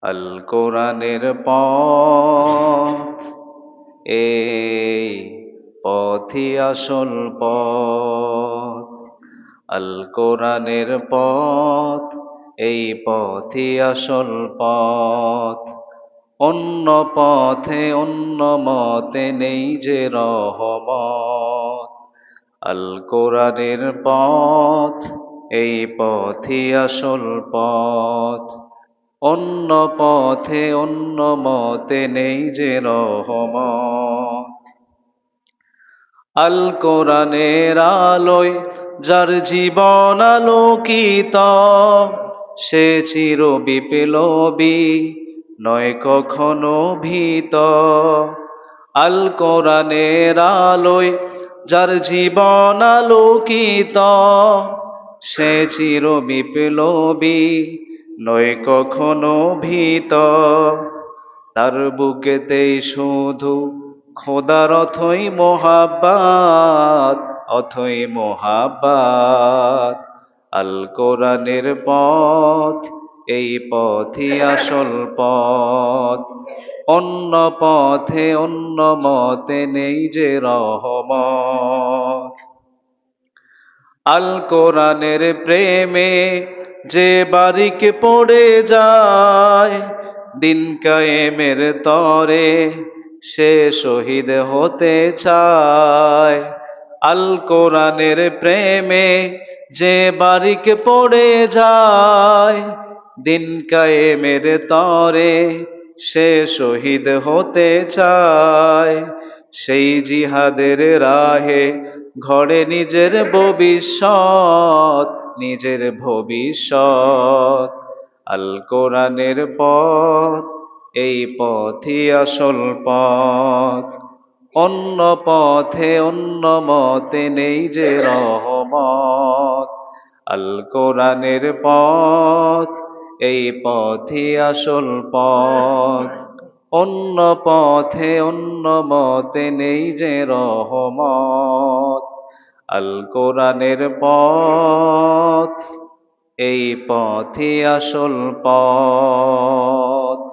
আল কোরআনের পথ, এই পথই আসল পথ। আল কোরআনের পথ, এই পথই আসল পথ। অন্য পথে অন্য মতে নেই যে রহমত। আল কোরআনের পথ, এই পথই আসল পথ। অন্য পথে অন্য মতে নেই যে রহমত। আল কোরআনের আলোয় যার জীবন আলোকিত, সে চির বিপ্লবী, নয় কখনো ভীত। আল কোরআনের আলোয় যার জীবন আলোকিত, সে চির বিপ্লবী, নয় কখনো ভীত। তার বুকেতেই শুধু খোদার অথই মোহাব্বত, অথই মোহাব্বত। আল কোরআনের পথ, এই পথই আসল পথ। অন্য পথে অন্য মতে নেই যে রহমত। আল কোরআনের প্রেমে যে বারিক পড়ে যায়, দিন কায়েমের তরে সে শহীদ হতে চায়। আল কোরআনের প্রেমে যে বারিক পড়ে যায়, দিন কায়েমের তরে সে শহীদ হতে চায়। সেই জিহাদের রাহে ঘরে নিজের ভবিষ্যৎ, নিজের ভবিষ্যৎ। আল কোরআনের পথ, এই পথই আসল পথ। অন্য পথে অন্য মতে নেই যে রহমত। আল কোরআনের পথ, এই পথই আসল পথ। অন্য পথে অন্য মতে নেই যে রহমত। আল কোরআনের পথ, এই পথই আসল পথ।